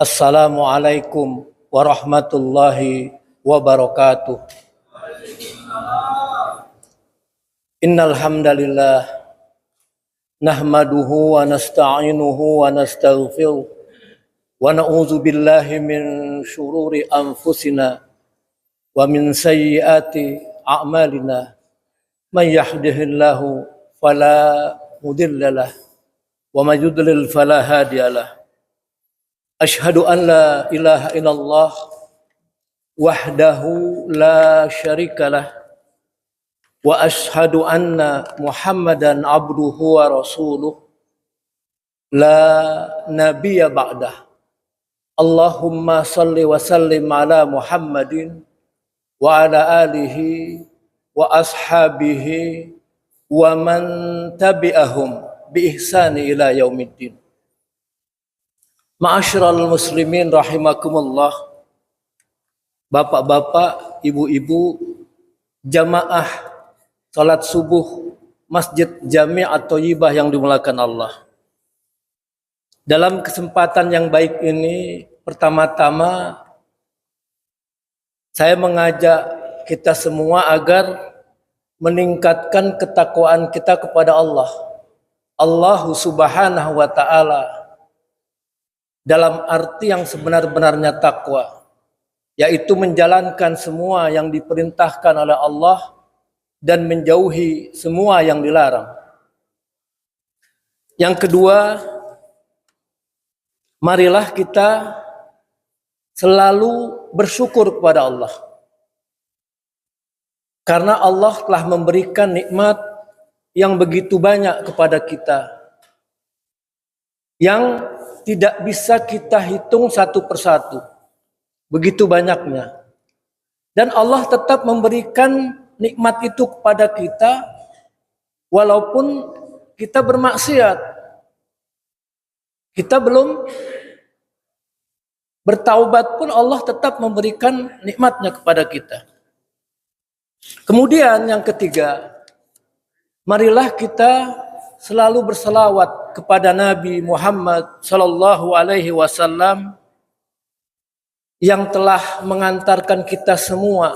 Assalamualaikum warahmatullahi wabarakatuh. Innal hamdalillah nahmaduhu wa nasta'inuhu wa nastaghfiruh wa na'udzu billahi min syururi anfusina wa min sayyiati a'malina. May yahdihillahu fala mudhillalah wa may yudlil fala hadiyalah. Asyhadu an la ilaha illallah wahdahu la syarikalah wa asyhadu anna Muhammadan abduhu wa rasuluh la nabiyya ba'dah. Allahumma salli wa sallim ala Muhammadin wa ala alihi wa ashabihi wa man tabi'ahum bi ihsani ila yaumiddin. Ma'asyiral muslimin rahimakumullah, bapak-bapak, ibu-ibu, jamaah salat subuh Masjid Jami' At-Thayyibah yang dimuliakan Allah. Dalam kesempatan yang baik ini, pertama-tama saya mengajak kita semua agar meningkatkan ketakwaan kita kepada Allah. Allah Subhanahu wa ta'ala dalam arti yang sebenar-benarnya takwa, yaitu menjalankan semua yang diperintahkan oleh Allah dan menjauhi semua yang dilarang. Yang kedua, marilah kita selalu bersyukur kepada Allah, karena Allah telah memberikan nikmat yang begitu banyak kepada kita, yang tidak bisa kita hitung satu persatu, begitu banyaknya. Dan Allah tetap memberikan nikmat itu kepada kita walaupun kita bermaksiat. Kita belum bertaubat pun Allah tetap memberikan nikmatnya kepada kita. Kemudian yang ketiga, marilah kita selalu berselawat kepada Nabi Muhammad sallallahu alaihi wasallam yang telah mengantarkan kita semua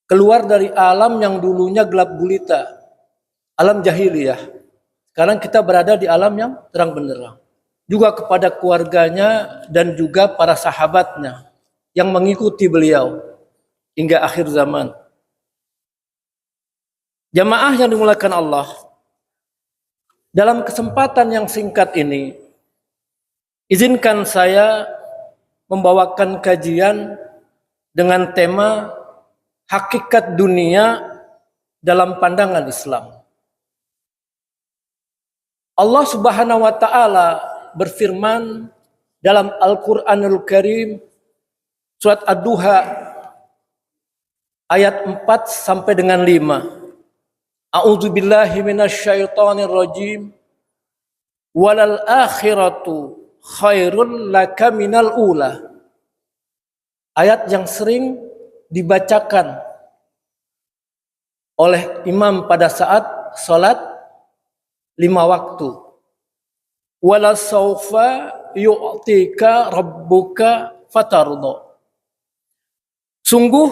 keluar dari alam yang dulunya gelap gulita, alam jahiliyah. Sekarang kita berada di alam yang terang benderang. Juga kepada keluarganya dan juga para sahabatnya yang mengikuti beliau hingga akhir zaman. Jamaah yang dimuliakan Allah, dalam kesempatan yang singkat ini, izinkan saya membawakan kajian dengan tema hakikat dunia dalam pandangan Islam. Allah Subhanahu wa ta'ala berfirman dalam Al-Quranul Karim, surat Ad-Duha ayat 4 sampai dengan 5. A'udzu billahi minasyaitonir rajim. Walal akhiratu khairul laka minal ula. Ayat yang sering dibacakan oleh imam pada saat salat 5 waktu. Wala saufa yu'tika rabbuka fatarda. Sungguh,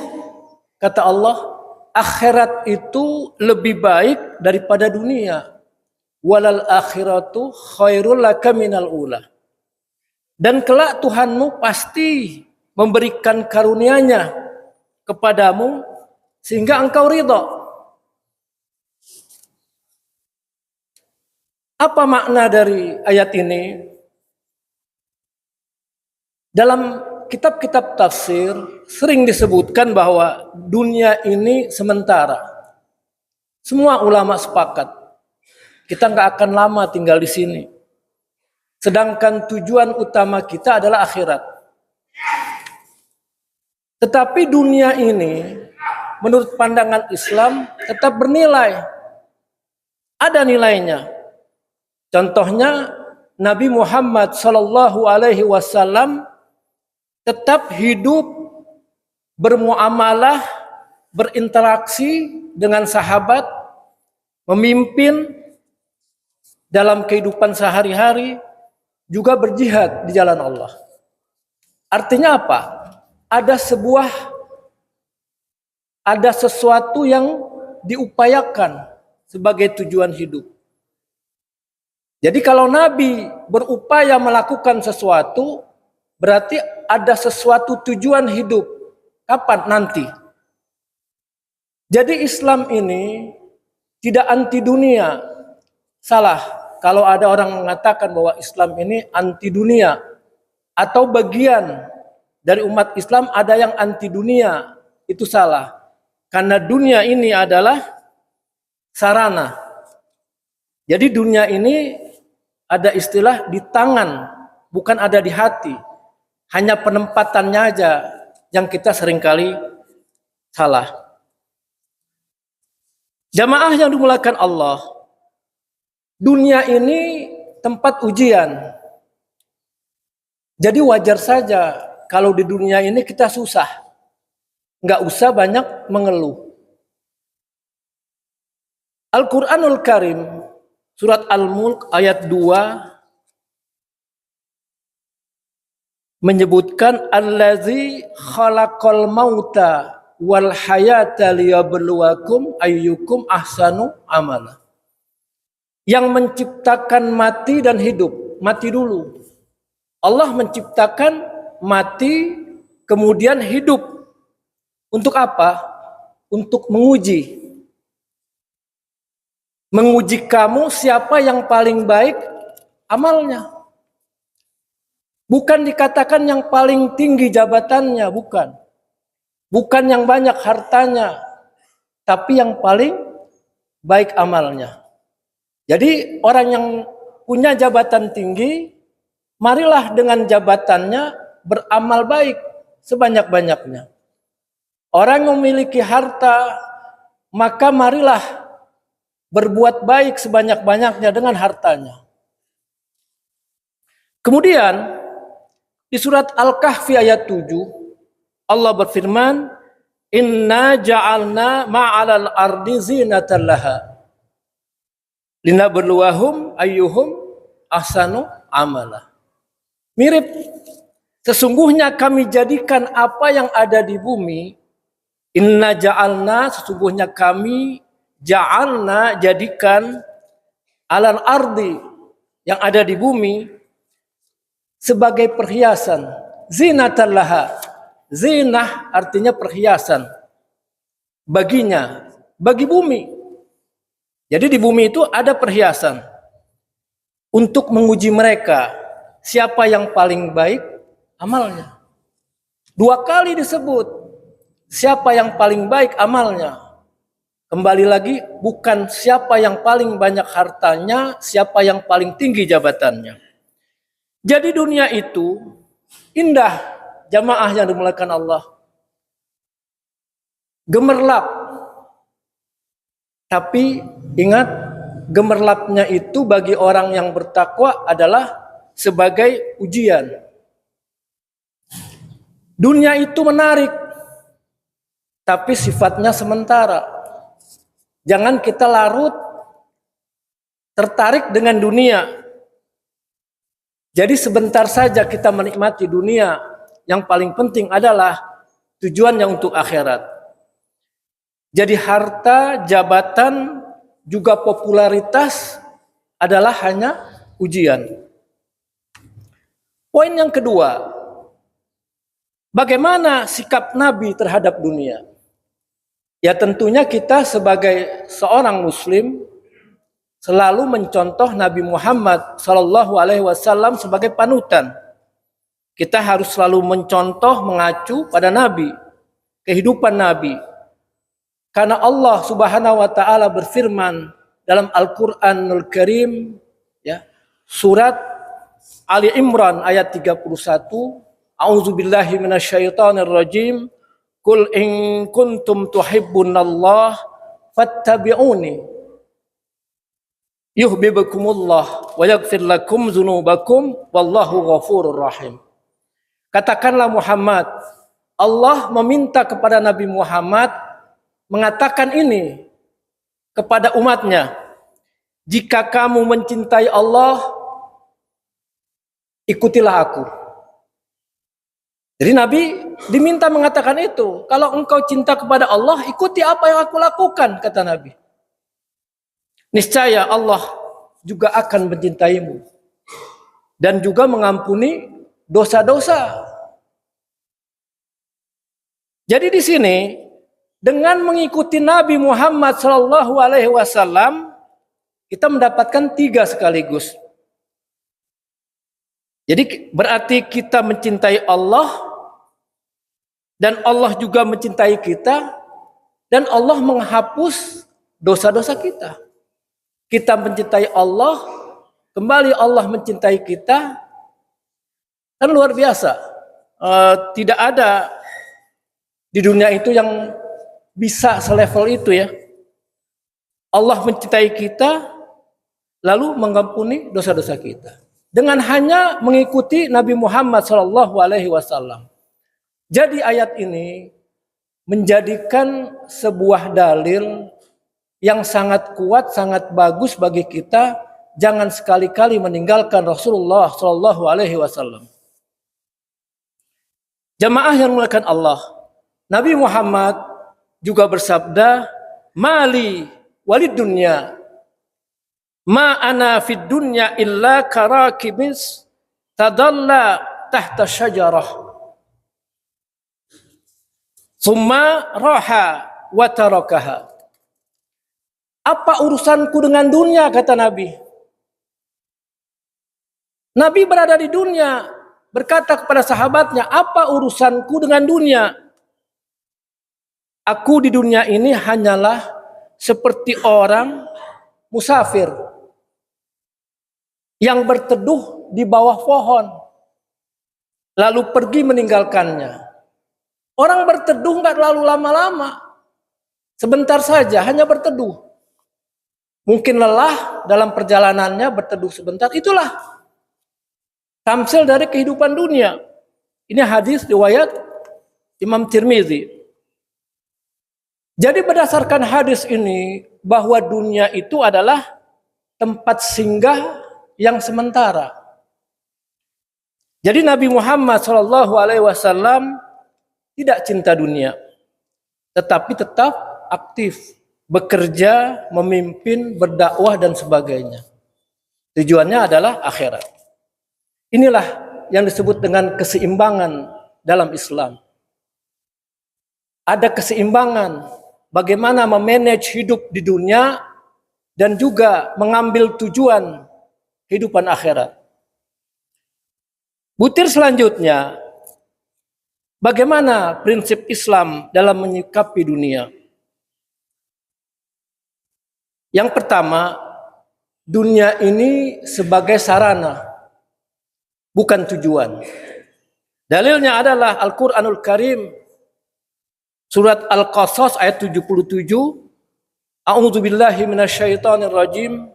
kata Allah, akhirat itu lebih baik daripada dunia. Walal akhiratu khairul laka minal ula. Dan kelak Tuhanmu pasti memberikan karunia-Nya kepadamu sehingga engkau ridha. Apa makna dari ayat ini? Dalam kitab-kitab tafsir sering disebutkan bahwa dunia ini sementara. Semua ulama sepakat, kita nggak akan lama tinggal di sini. Sedangkan tujuan utama kita adalah akhirat. Tetapi dunia ini, menurut pandangan Islam, tetap bernilai. Ada nilainya. Contohnya, Nabi Muhammad sallallahu alaihi wasallam tetap hidup, bermuamalah, berinteraksi dengan sahabat, memimpin dalam kehidupan sehari-hari, juga berjihad di jalan Allah. Artinya apa? Ada sesuatu yang diupayakan sebagai tujuan hidup. Jadi kalau Nabi berupaya melakukan sesuatu, berarti ada sesuatu tujuan hidup. Kapan? Nanti. Jadi Islam ini tidak anti dunia. Salah kalau ada orang mengatakan bahwa Islam ini anti dunia. Atau bagian dari umat Islam ada yang anti dunia. Itu salah. Karena dunia ini adalah sarana. Jadi dunia ini ada istilah di tangan, bukan ada di hati. Hanya penempatannya aja yang kita seringkali salah. Jamaah yang dimuliakan Allah, dunia ini tempat ujian. Jadi wajar saja kalau di dunia ini kita susah. Nggak usah banyak mengeluh. Al-Quranul Karim, surat Al-Mulk ayat 2, menyebutkan allazi khalaqal mauta wal hayata liyabluwakum ayyukum ahsanu amala. Yang menciptakan mati dan hidup. Mati dulu. Allah menciptakan mati kemudian hidup. Untuk apa? Untuk menguji. Menguji kamu siapa yang paling baik amalnya. Bukan dikatakan yang paling tinggi jabatannya, bukan. Bukan yang banyak hartanya, tapi yang paling baik amalnya. Jadi orang yang punya jabatan tinggi, marilah dengan jabatannya beramal baik sebanyak-banyaknya. Orang yang memiliki harta, maka marilah berbuat baik sebanyak-banyaknya dengan hartanya. Kemudian di surat Al-Kahfi ayat 7 Allah berfirman, "Inna ja'alna ma'alal ardi zinatan laha linabluwahum ayyuhum ahsanu amala." Mirip, sesungguhnya kami jadikan apa yang ada di bumi, inna ja'alna, sesungguhnya kami ja'alna, jadikan alal ardi, yang ada di bumi, sebagai perhiasan. Zinatan laha. Zinah artinya perhiasan. Baginya, bagi bumi. Jadi di bumi itu ada perhiasan. Untuk menguji mereka, siapa yang paling baik amalnya. 2 kali disebut, siapa yang paling baik amalnya. Kembali lagi, bukan siapa yang paling banyak hartanya, siapa yang paling tinggi jabatannya. Jadi dunia itu indah, jamaah yang dimuliakan Allah. Gemerlap. Tapi ingat, gemerlapnya itu bagi orang yang bertakwa adalah sebagai ujian. Dunia itu menarik, tapi sifatnya sementara. Jangan kita larut tertarik dengan dunia. Jadi sebentar saja kita menikmati dunia. Yang paling penting adalah tujuannya untuk akhirat. Jadi harta, jabatan, juga popularitas adalah hanya ujian. Poin yang kedua, bagaimana sikap Nabi terhadap dunia? Ya tentunya kita sebagai seorang muslim selalu mencontoh Nabi Muhammad SAW sebagai panutan. Kita harus selalu mencontoh, mengacu pada Nabi, kehidupan Nabi. Karena Allah Subhanahu wa taala berfirman dalam Al-Qur'anul Karim, ya, surat Ali Imran ayat 31, A'udzubillahi minasyaitonir rajim, Qul in kuntum tuhibbunallah fattabi'uni yuhibbukumullah wa yaghfir lakum dzunubakum wallahu ghafurur rahim. Katakanlah Muhammad, Allah meminta kepada Nabi Muhammad mengatakan ini kepada umatnya, jika kamu mencintai Allah, ikutilah aku. Jadi Nabi diminta mengatakan itu. Kalau engkau cinta kepada Allah, ikuti apa yang aku lakukan, kata Nabi. Niscaya Allah juga akan mencintaimu dan juga mengampuni dosa-dosa. Jadi di sini dengan mengikuti Nabi Muhammad SAW kita mendapatkan 3 sekaligus. Jadi berarti kita mencintai Allah dan Allah juga mencintai kita dan Allah menghapus dosa-dosa kita. Kita mencintai Allah, kembali Allah mencintai kita, kan luar biasa. Tidak ada di dunia itu yang bisa selevel itu ya. Allah mencintai kita, lalu mengampuni dosa-dosa kita. Dengan hanya mengikuti Nabi Muhammad SAW. Jadi ayat ini menjadikan sebuah dalil yang sangat kuat, sangat bagus bagi kita. Jangan sekali-kali meninggalkan Rasulullah SAW. Jamaah yang dimuliakan Allah, Nabi Muhammad juga bersabda, "Mali walid dunya, ma ana fid dunya illa karakibis tadalla tahta syajarah, thumma raha wa tarakaha." Apa urusanku dengan dunia, kata Nabi. Nabi berada di dunia, berkata kepada sahabatnya, apa urusanku dengan dunia? Aku di dunia ini hanyalah seperti orang musafir yang berteduh di bawah pohon, lalu pergi meninggalkannya. Orang berteduh nggak terlalu lama-lama, sebentar saja, hanya berteduh. Mungkin lelah dalam perjalanannya, berteduh sebentar, itulah tamsil dari kehidupan dunia. Ini hadis riwayat Imam Tirmizi. Jadi berdasarkan hadis ini, bahwa dunia itu adalah tempat singgah yang sementara. Jadi Nabi Muhammad SAW tidak cinta dunia, tetapi tetap aktif, bekerja, memimpin, berdakwah dan sebagainya. Tujuannya adalah akhirat. Inilah yang disebut dengan keseimbangan dalam Islam. Ada keseimbangan bagaimana memanage hidup di dunia dan juga mengambil tujuan kehidupan akhirat. Butir selanjutnya, bagaimana prinsip Islam dalam menyikapi dunia? Yang pertama, dunia ini sebagai sarana, bukan tujuan. Dalilnya adalah Al-Quranul Karim, surat Al-Qasas ayat 77. A'udzubillahi minasyaitonirrajim.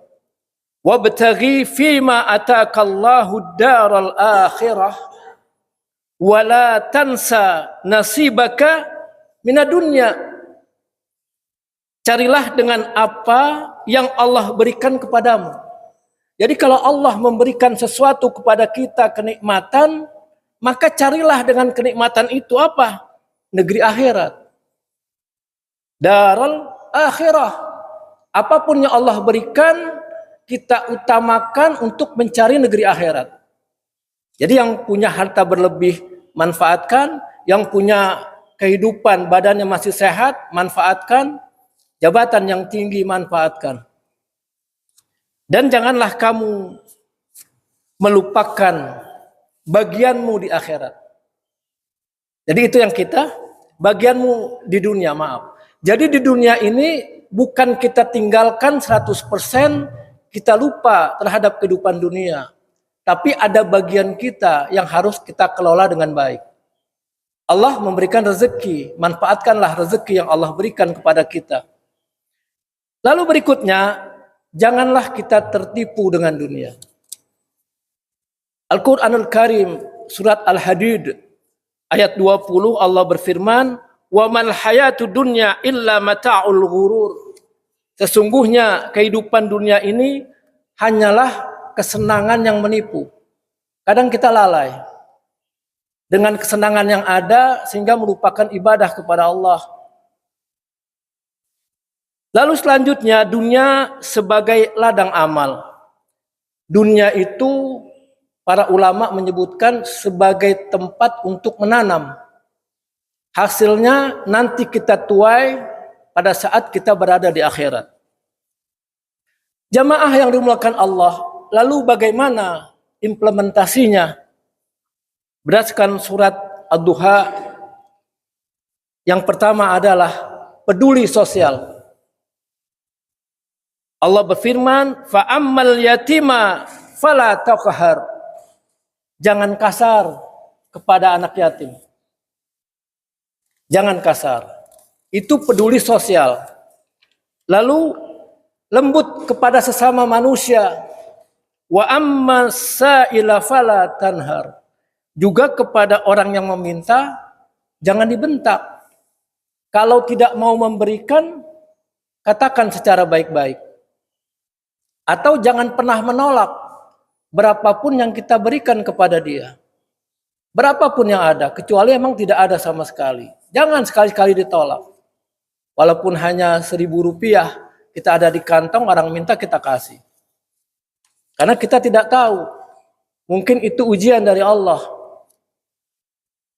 Wabtaghi fima atakallahu daral akhirah wa la tansa nasibaka minad dunya. Carilah dengan apa yang Allah berikan kepadamu. Jadi kalau Allah memberikan sesuatu kepada kita kenikmatan, maka carilah dengan kenikmatan itu apa? Negeri akhirat. Darul akhirah. Apapun yang Allah berikan, kita utamakan untuk mencari negeri akhirat. Jadi yang punya harta berlebih, manfaatkan. Yang punya kehidupan, badannya masih sehat, manfaatkan. Jabatan yang tinggi, manfaatkan. Dan janganlah kamu melupakan bagianmu di akhirat. Jadi itu yang kita, bagianmu di dunia, maaf. Jadi di dunia ini bukan kita tinggalkan 100%, kita lupa terhadap kehidupan dunia. Tapi ada bagian kita yang harus kita kelola dengan baik. Allah memberikan rezeki, manfaatkanlah rezeki yang Allah berikan kepada kita. Lalu berikutnya, janganlah kita tertipu dengan dunia. Al-Quranul Karim, surat Al-Hadid, ayat 20, Allah berfirman, wa mal hayatud dunya illa mata'ul ghurur. Sesungguhnya kehidupan dunia ini hanyalah kesenangan yang menipu. Kadang kita lalai dengan kesenangan yang ada sehingga melupakan ibadah kepada Allah. Lalu selanjutnya dunia sebagai ladang amal. Dunia itu para ulama menyebutkan sebagai tempat untuk menanam. Hasilnya nanti kita tuai pada saat kita berada di akhirat. Jamaah yang dimuliakan Allah, lalu bagaimana implementasinya? Berdasarkan surat Ad-Duha, yang pertama adalah peduli sosial. Allah berfirman, fa'ammal yatima fala taqhar. Jangan kasar kepada anak yatim. Jangan kasar. Itu peduli sosial. Lalu lembut kepada sesama manusia. Wa amma sa'ila fala tanhar. Juga kepada orang yang meminta, jangan dibentak. Kalau tidak mau memberikan, katakan secara baik-baik. Atau jangan pernah menolak berapapun yang kita berikan kepada dia. Berapapun yang ada, kecuali memang tidak ada sama sekali. Jangan sekali-kali ditolak. Walaupun hanya 1.000 rupiah, kita ada di kantong, orang minta kita kasih. Karena kita tidak tahu. Mungkin itu ujian dari Allah.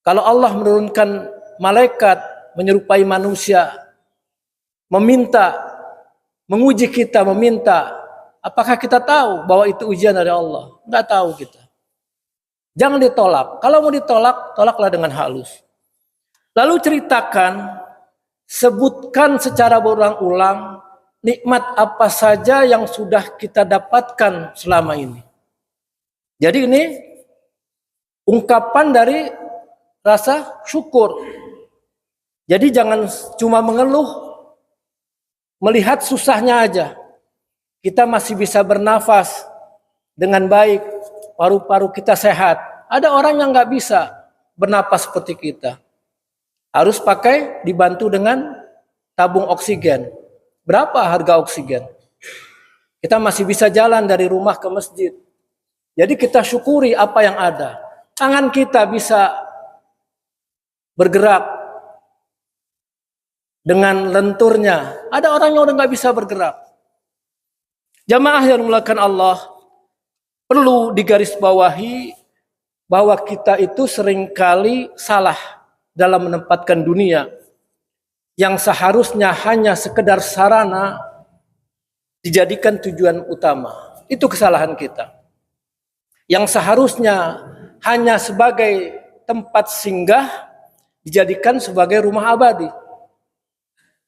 Kalau Allah menurunkan malaikat menyerupai manusia, meminta, menguji kita, meminta, apakah kita tahu bahwa itu ujian dari Allah? Enggak tahu kita. Jangan ditolak. Kalau mau ditolak, tolaklah dengan halus. Lalu ceritakan, sebutkan secara berulang-ulang nikmat apa saja yang sudah kita dapatkan selama ini. Jadi ini ungkapan dari rasa syukur. Jadi jangan cuma mengeluh, melihat susahnya aja. Kita masih bisa bernafas dengan baik, paru-paru kita sehat. Ada orang yang nggak bisa bernafas seperti kita. Harus pakai dibantu dengan tabung oksigen. Berapa harga oksigen? Kita masih bisa jalan dari rumah ke masjid. Jadi kita syukuri apa yang ada. Tangan kita bisa bergerak dengan lenturnya. Ada orang yang udah nggak bisa bergerak. Jamaah yang dimuliakan Allah, perlu digarisbawahi bahwa kita itu seringkali salah dalam menempatkan dunia yang seharusnya hanya sekedar sarana dijadikan tujuan utama. Itu kesalahan kita. Yang seharusnya hanya sebagai tempat singgah dijadikan sebagai rumah abadi.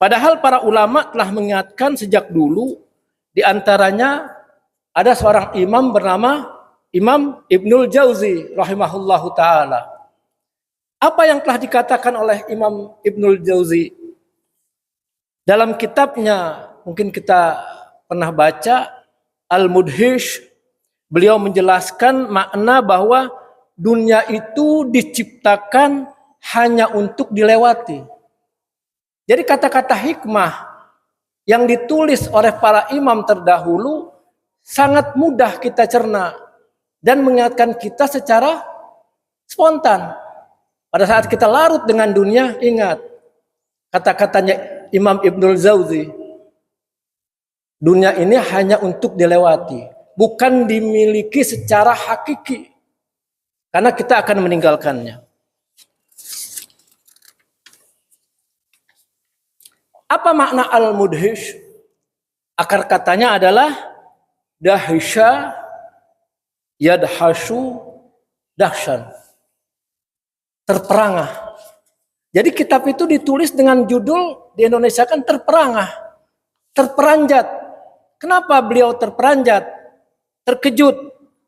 Padahal para ulama telah mengingatkan sejak dulu, di antaranya ada seorang imam bernama Imam Ibnul Jauzi rahimahullahu ta'ala. Apa yang telah dikatakan oleh Imam Ibnul Jauzi? Dalam kitabnya, mungkin kita pernah baca, Al-Mudhish, beliau menjelaskan makna bahwa dunia itu diciptakan hanya untuk dilewati. Jadi kata-kata hikmah yang ditulis oleh para imam terdahulu sangat mudah kita cerna dan mengingatkan kita secara spontan. Pada saat kita larut dengan dunia, ingat kata-katanya Imam Ibnul Jauzi, dunia ini hanya untuk dilewati, bukan dimiliki secara hakiki, karena kita akan meninggalkannya. Apa makna al-mudhish? Akar katanya adalah dahisha yadhashu dahsyan. Terperangah. Jadi kitab itu ditulis dengan judul di Indonesia kan terperangah, terperanjat. Kenapa beliau terperanjat? Terkejut,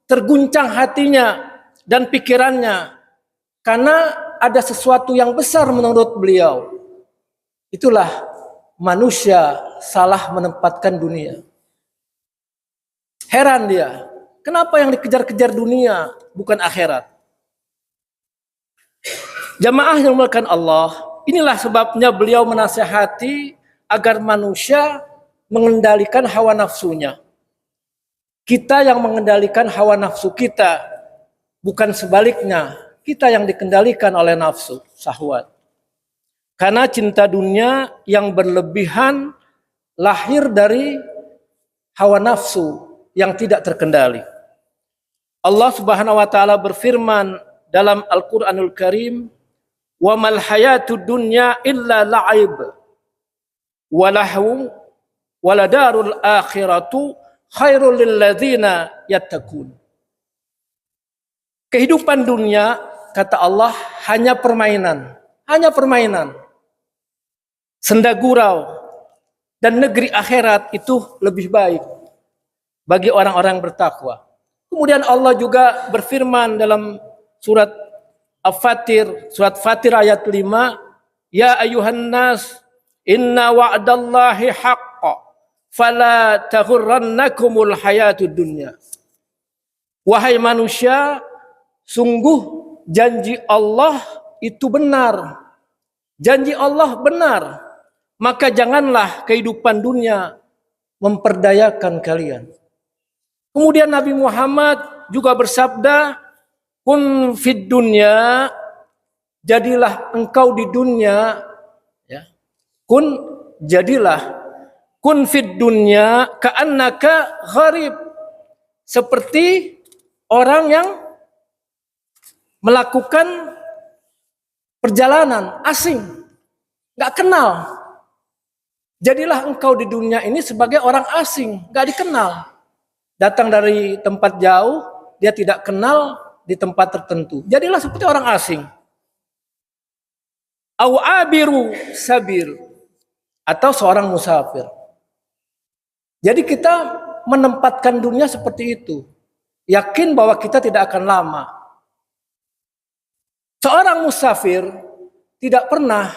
terguncang hatinya dan pikirannya. Karena ada sesuatu yang besar menurut beliau. Itulah manusia salah menempatkan dunia. Heran dia, kenapa yang dikejar-kejar dunia bukan akhirat? Jamaah yang dimuliakan Allah, inilah sebabnya beliau menasihati agar manusia mengendalikan hawa nafsunya. Kita yang mengendalikan hawa nafsu kita, bukan sebaliknya, kita yang dikendalikan oleh nafsu, syahwat. Karena cinta dunia yang berlebihan lahir dari hawa nafsu yang tidak terkendali. Allah Subhanahu wa taala berfirman dalam Al-Qur'anul Karim, "Wa mal hayatud dunya illa la'ib wa lahu wa ladarul akhiratu khairul lil ladzina yattaqun." Kehidupan dunia, kata Allah, hanya permainan, senda gurau, dan negeri akhirat itu lebih baik bagi orang-orang bertakwa. Kemudian Allah juga berfirman dalam surat Al-Fatir, surat Fatir ayat 5, "Ya ayuhan nas, inna wa'dallahi haqqa, fala taghurrannakumul hayatud dunya." Wahai manusia, sungguh janji Allah itu benar. Janji Allah benar. Maka janganlah kehidupan dunia memperdayakan kalian. Kemudian Nabi Muhammad juga bersabda, "Kun fid dunya," jadilah engkau di dunia, ya. Kun fid dunya ka'annaka gharib, seperti orang yang melakukan perjalanan asing, nggak kenal. Jadilah engkau di dunia ini sebagai orang asing, nggak dikenal. Datang dari tempat jauh, dia tidak kenal di tempat tertentu. Jadilah seperti orang asing. Au abiru sabir, atau seorang musafir. Jadi kita menempatkan dunia seperti itu. Yakin bahwa kita tidak akan lama. Seorang musafir tidak pernah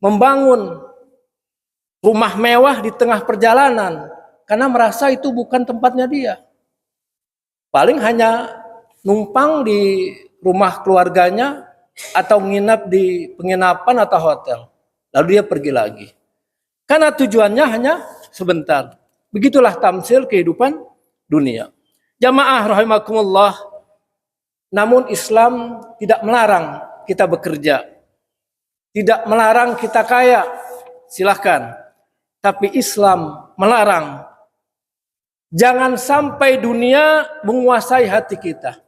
membangun rumah mewah di tengah perjalanan karena merasa itu bukan tempatnya dia. Paling hanya numpang di rumah keluarganya atau nginap di penginapan atau hotel. Lalu dia pergi lagi. Karena tujuannya hanya sebentar. Begitulah tamsil kehidupan dunia. Jamaah rahimakumullah. Namun Islam tidak melarang kita bekerja. Tidak melarang kita kaya. Silahkan. Tapi Islam melarang jangan sampai dunia menguasai hati kita.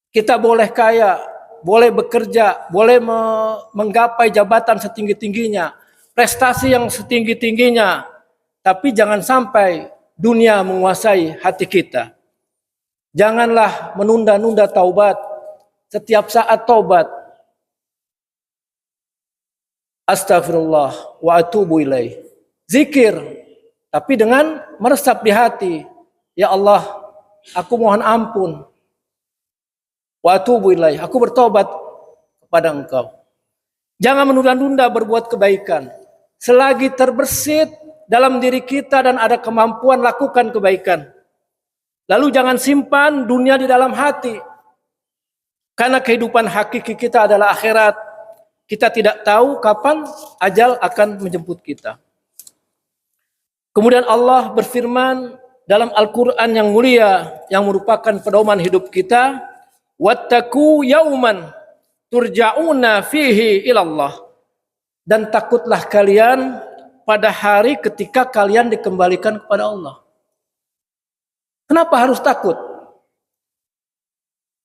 Kita boleh kaya, boleh bekerja, boleh menggapai jabatan setinggi-tingginya, prestasi yang setinggi-tingginya, tapi jangan sampai dunia menguasai hati kita. Janganlah menunda-nunda taubat. Setiap saat taubat. Astagfirullah wa atubu ilaih. Zikir, tapi dengan meresap di hati. Ya Allah, aku mohon ampun. Wa atubu ilaih. Aku bertobat kepada Engkau. Jangan menunda-nunda berbuat kebaikan. Selagi terbersit dalam diri kita dan ada kemampuan, lakukan kebaikan. Lalu jangan simpan dunia di dalam hati. Karena kehidupan hakiki kita adalah akhirat. Kita tidak tahu kapan ajal akan menjemput kita. Kemudian Allah berfirman dalam Al-Quran yang mulia, yang merupakan pedoman hidup kita, "Wattaqu yauman turja'una fihi ilallah." Dan takutlah kalian pada hari ketika kalian dikembalikan kepada Allah. Kenapa harus takut?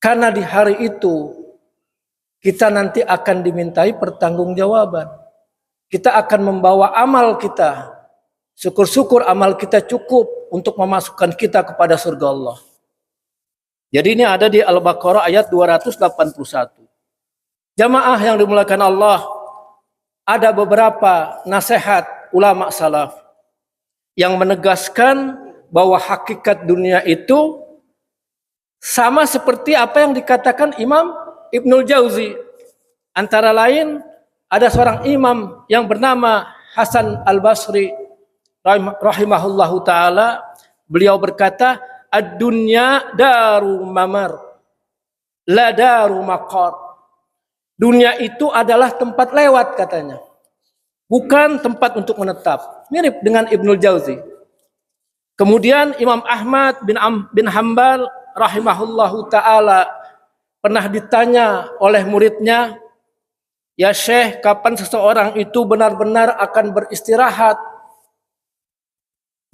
Karena di hari itu kita nanti akan dimintai pertanggungjawaban. Kita akan membawa amal kita. Syukur-syukur amal kita cukup untuk memasukkan kita kepada surga Allah. Jadi ini ada di Al-Baqarah ayat 281. Jamaah yang dimuliakan Allah, ada beberapa nasihat ulama salaf yang menegaskan bahwa hakikat dunia itu sama seperti apa yang dikatakan Imam Ibnul Jauzi. Antara lain ada seorang imam yang bernama Hasan Al-Basri rahimahullahu ta'ala. Beliau berkata, "Ad-dunya daru mamar, la daru maqar." Dunia itu adalah tempat lewat katanya, bukan tempat untuk menetap. Mirip dengan Ibnul Jauzi. Kemudian Imam Ahmad bin Hanbal rahimahullahu ta'ala pernah ditanya oleh muridnya, "Ya Syekh, kapan seseorang itu benar-benar akan beristirahat?"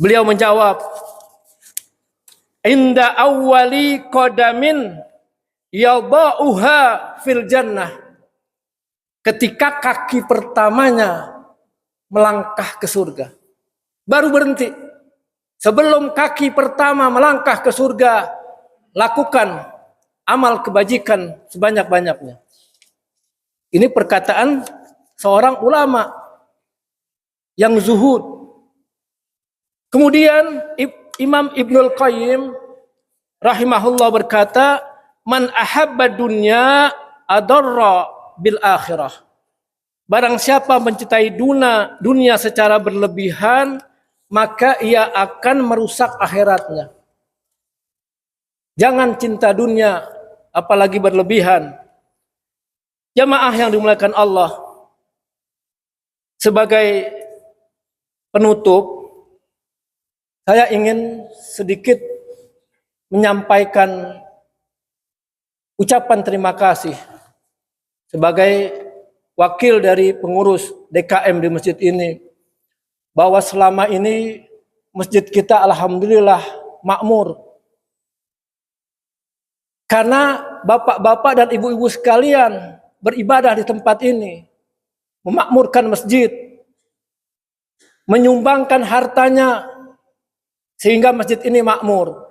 Beliau menjawab, "Inda awwali qadamin yada'uha fil jannah." Ketika kaki pertamanya melangkah ke surga. Baru berhenti. Sebelum kaki pertama melangkah ke surga, lakukan amal kebajikan sebanyak-banyaknya. Ini perkataan seorang ulama yang zuhud. Kemudian Imam Ibnul Qayyim rahimahullah berkata, "Man ahabba dunya adarra bil akhirah." Barang siapa mencintai dunia secara berlebihan, maka ia akan merusak akhiratnya. Jangan cinta dunia, apalagi berlebihan. Jamaah yang dimuliakan Allah, sebagai penutup, saya ingin sedikit menyampaikan ucapan terima kasih sebagai wakil dari pengurus DKM di masjid ini, bahwa selama ini masjid kita alhamdulillah makmur. Karena bapak-bapak dan ibu-ibu sekalian beribadah di tempat ini, memakmurkan masjid, menyumbangkan hartanya sehingga masjid ini makmur.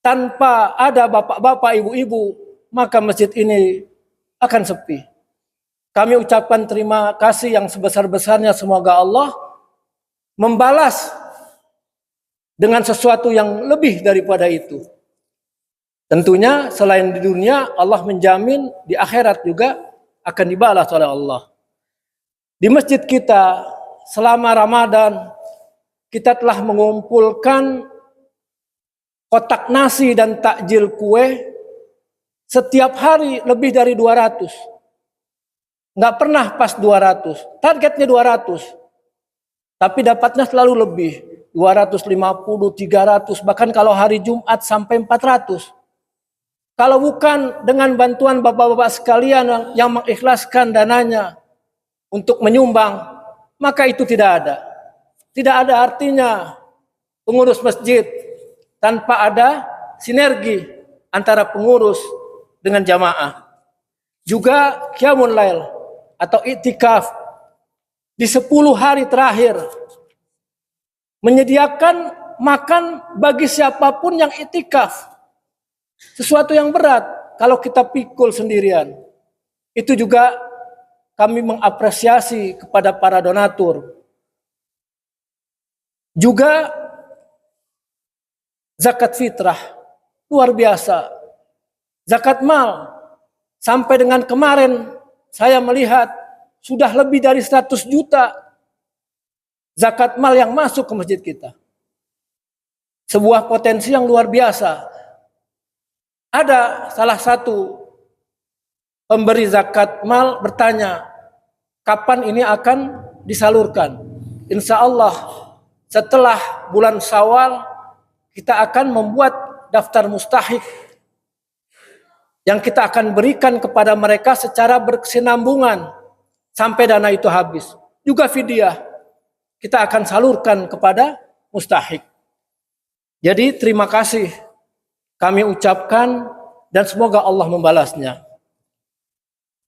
Tanpa ada bapak-bapak, ibu-ibu, maka masjid ini akan sepi. Kami ucapkan terima kasih yang sebesar-besarnya, semoga Allah membalas dengan sesuatu yang lebih daripada itu. Tentunya selain di dunia, Allah menjamin di akhirat juga akan dibalas oleh Allah. Di masjid kita selama Ramadan, kita telah mengumpulkan kotak nasi dan takjil kue setiap hari lebih dari 200. Nggak pernah pas 200, targetnya 200. Tapi dapatnya selalu lebih, 250, 300, bahkan kalau hari Jumat sampai 400. Kalau bukan dengan bantuan bapak-bapak sekalian yang mengikhlaskan dananya untuk menyumbang, maka itu tidak ada. Tidak ada artinya pengurus masjid tanpa ada sinergi antara pengurus dengan jamaah. Juga qiyamul lail atau iktikaf di 10 hari terakhir, menyediakan makan bagi siapapun yang iktikaf. Sesuatu yang berat kalau kita pikul sendirian. Itu juga kami mengapresiasi kepada para donatur. Juga zakat fitrah luar biasa. Zakat mal sampai dengan kemarin saya melihat sudah lebih dari 100 juta zakat mal yang masuk ke masjid kita. Sebuah potensi yang luar biasa. Ada salah satu pemberi zakat mal bertanya, kapan ini akan disalurkan? Insya Allah setelah bulan Syawal kita akan membuat daftar mustahik yang kita akan berikan kepada mereka secara berkesinambungan sampai dana itu habis. Juga fidyah kita akan salurkan kepada mustahik. Jadi terima kasih kami ucapkan dan semoga Allah membalasnya.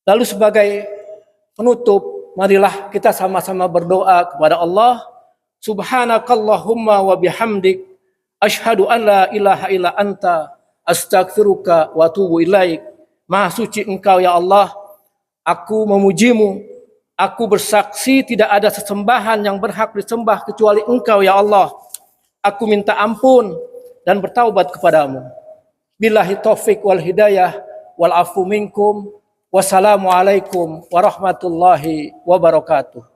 Lalu sebagai penutup, marilah kita sama-sama berdoa kepada Allah. Subhanakallahumma wa bihamdik, asyhadu an la ilaha illa anta, astaghfiruka wa atubu ilaik. Maha suci Engkau ya Allah, aku memujimu, aku bersaksi tidak ada sesembahan yang berhak disembah kecuali Engkau ya Allah. Aku minta ampun dan bertaubat kepadamu. Billahi taufik wal hidayah wal afu minkum. Wassalamualaikum warahmatullahi wabarakatuh.